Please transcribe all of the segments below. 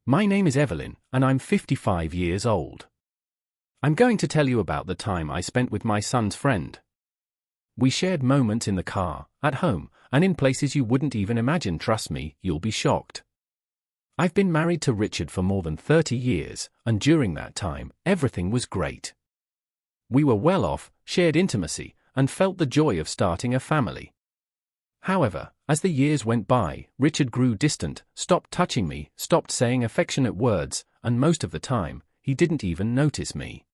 My name is Evelyn, and I'm 55 years old. I'm going to tell you about the time I spent with my son's friend. We shared moments in the car, at home, and in places you wouldn't even imagine. Trust me, you'll be shocked. I've been married to Richard for more than 30 years, and during that time, everything was great. We were well off, shared intimacy, and felt the joy of starting a family. However, as the years went by, Richard grew distant, stopped touching me, stopped saying affectionate words, and most of the time, he didn't even notice me.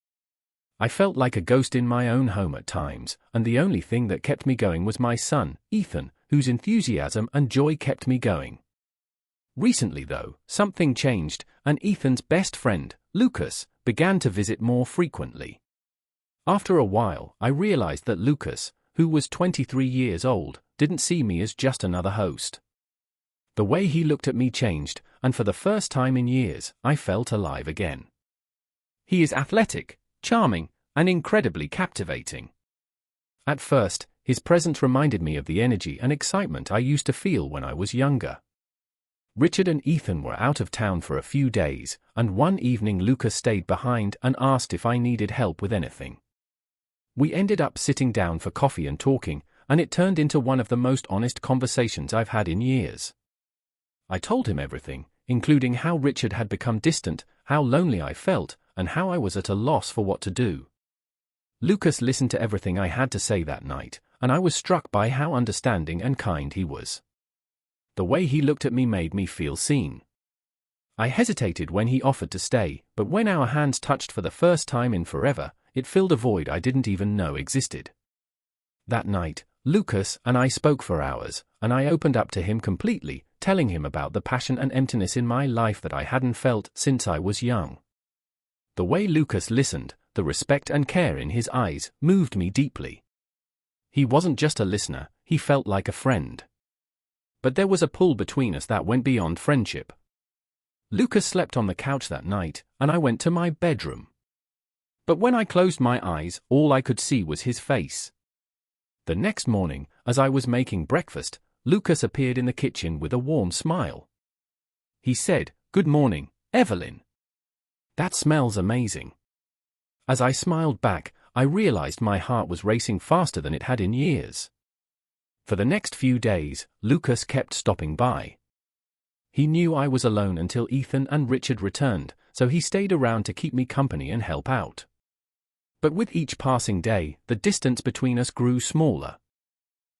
I felt like a ghost in my own home at times, and the only thing that kept me going was my son, Ethan, whose enthusiasm and joy kept me going. Recently though, something changed, and Ethan's best friend, Lucas, began to visit more frequently. After a while, I realized that Lucas, who was 23 years old, didn't see me as just another host. The way he looked at me changed, and for the first time in years, I felt alive again. He is athletic, charming, and incredibly captivating. At first, his presence reminded me of the energy and excitement I used to feel when I was younger. Richard and Ethan were out of town for a few days, and one evening Lucas stayed behind and asked if I needed help with anything. We ended up sitting down for coffee and talking, and it turned into one of the most honest conversations I've had in years. I told him everything, including how Richard had become distant, how lonely I felt, and how I was at a loss for what to do. Lucas listened to everything I had to say that night, and I was struck by how understanding and kind he was. The way he looked at me made me feel seen. I hesitated when he offered to stay, but when our hands touched for the first time in forever, it filled a void I didn't even know existed. That night, Lucas and I spoke for hours, and I opened up to him completely, telling him about the passion and emptiness in my life that I hadn't felt since I was young. The way Lucas listened, the respect and care in his eyes, moved me deeply. He wasn't just a listener, he felt like a friend. But there was a pull between us that went beyond friendship. Lucas slept on the couch that night, and I went to my bedroom. But when I closed my eyes, all I could see was his face. The next morning, as I was making breakfast, Lucas appeared in the kitchen with a warm smile. He said, "Good morning, Evelyn. That smells amazing." As I smiled back, I realized my heart was racing faster than it had in years. For the next few days, Lucas kept stopping by. He knew I was alone until Ethan and Richard returned, so he stayed around to keep me company and help out. But with each passing day, the distance between us grew smaller.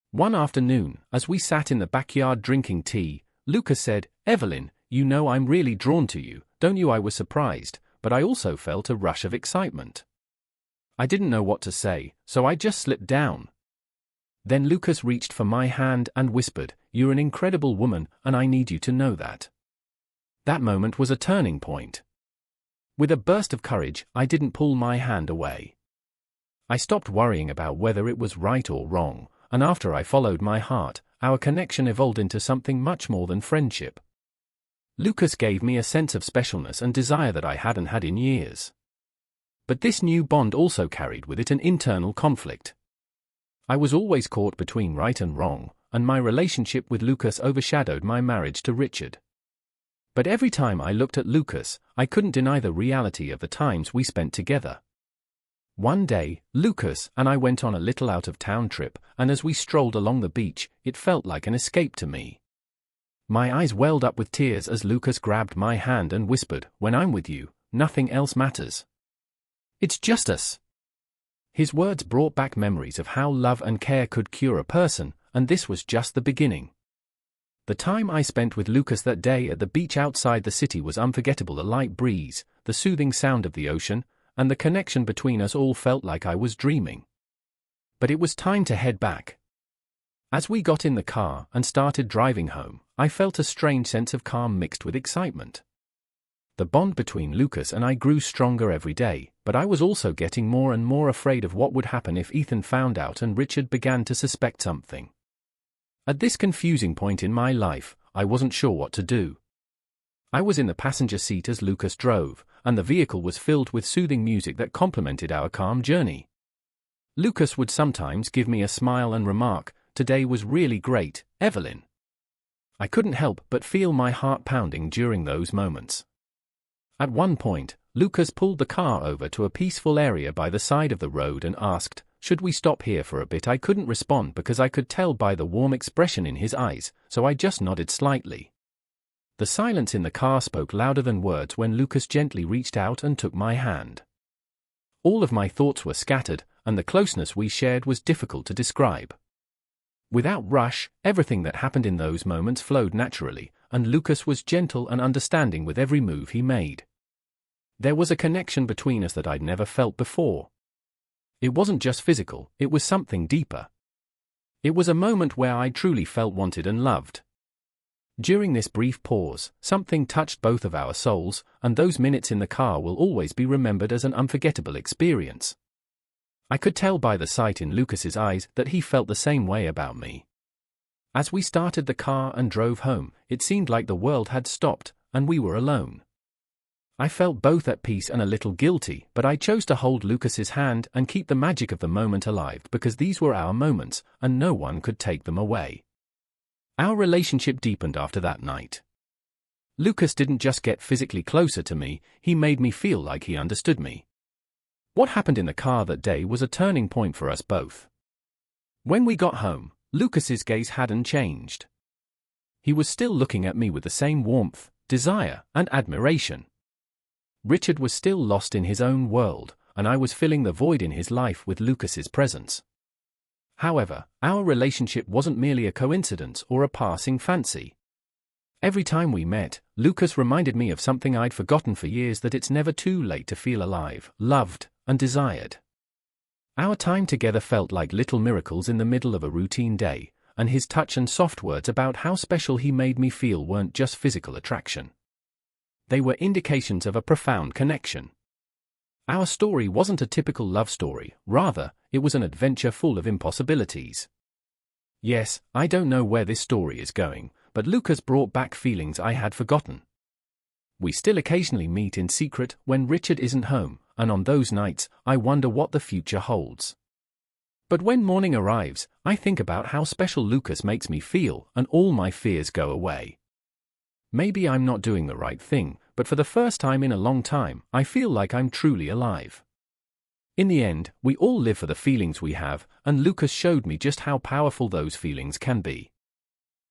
One afternoon, as we sat in the backyard drinking tea, Lucas said, "Evelyn, you know I'm really drawn to you, don't you?" I was surprised, but I also felt a rush of excitement. I didn't know what to say, so I just slipped down. Then Lucas reached for my hand and whispered, "You're an incredible woman, and I need you to know that." That moment was a turning point. With a burst of courage, I didn't pull my hand away. I stopped worrying about whether it was right or wrong, and after I followed my heart, our connection evolved into something much more than friendship. Lucas gave me a sense of specialness and desire that I hadn't had in years. But this new bond also carried with it an internal conflict. I was always caught between right and wrong, and my relationship with Lucas overshadowed my marriage to Richard. But every time I looked at Lucas, I couldn't deny the reality of the times we spent together. One day, Lucas and I went on a little out-of-town trip, and as we strolled along the beach, it felt like an escape to me. My eyes welled up with tears as Lucas grabbed my hand and whispered, "When I'm with you, nothing else matters. It's just us." His words brought back memories of how love and care could cure a person, and this was just the beginning. The time I spent with Lucas that day at the beach outside the city was unforgettable. The light breeze, the soothing sound of the ocean, and the connection between us all felt like I was dreaming. But it was time to head back. As we got in the car and started driving home, I felt a strange sense of calm mixed with excitement. The bond between Lucas and I grew stronger every day, but I was also getting more and more afraid of what would happen if Ethan found out and Richard began to suspect something. At this confusing point in my life, I wasn't sure what to do. I was in the passenger seat as Lucas drove, and the vehicle was filled with soothing music that complemented our calm journey. Lucas would sometimes give me a smile and remark, "Today was really great, Evelyn." I couldn't help but feel my heart pounding during those moments. At one point, Lucas pulled the car over to a peaceful area by the side of the road and asked, "Should we stop here for a bit?" I couldn't respond because I could tell by the warm expression in his eyes, so I just nodded slightly. The silence in the car spoke louder than words when Lucas gently reached out and took my hand. All of my thoughts were scattered, and the closeness we shared was difficult to describe. Without rush, everything that happened in those moments flowed naturally, and Lucas was gentle and understanding with every move he made. There was a connection between us that I'd never felt before. It wasn't just physical, it was something deeper. It was a moment where I truly felt wanted and loved. During this brief pause, something touched both of our souls, and those minutes in the car will always be remembered as an unforgettable experience. I could tell by the sight in Lucas's eyes that he felt the same way about me. As we started the car and drove home, it seemed like the world had stopped, and we were alone. I felt both at peace and a little guilty, but I chose to hold Lucas's hand and keep the magic of the moment alive because these were our moments, and no one could take them away. Our relationship deepened after that night. Lucas didn't just get physically closer to me, he made me feel like he understood me. What happened in the car that day was a turning point for us both. When we got home, Lucas's gaze hadn't changed. He was still looking at me with the same warmth, desire, and admiration. Richard was still lost in his own world, and I was filling the void in his life with Lucas's presence. However, our relationship wasn't merely a coincidence or a passing fancy. Every time we met, Lucas reminded me of something I'd forgotten for years: that it's never too late to feel alive, loved, and desired. Our time together felt like little miracles in the middle of a routine day, and his touch and soft words about how special he made me feel weren't just physical attraction. They were indications of a profound connection. Our story wasn't a typical love story, rather, it was an adventure full of impossibilities. Yes, I don't know where this story is going, but Lucas brought back feelings I had forgotten. We still occasionally meet in secret when Richard isn't home, and on those nights, I wonder what the future holds. But when morning arrives, I think about how special Lucas makes me feel, and all my fears go away. Maybe I'm not doing the right thing, but for the first time in a long time, I feel like I'm truly alive. In the end, we all live for the feelings we have, and Lucas showed me just how powerful those feelings can be.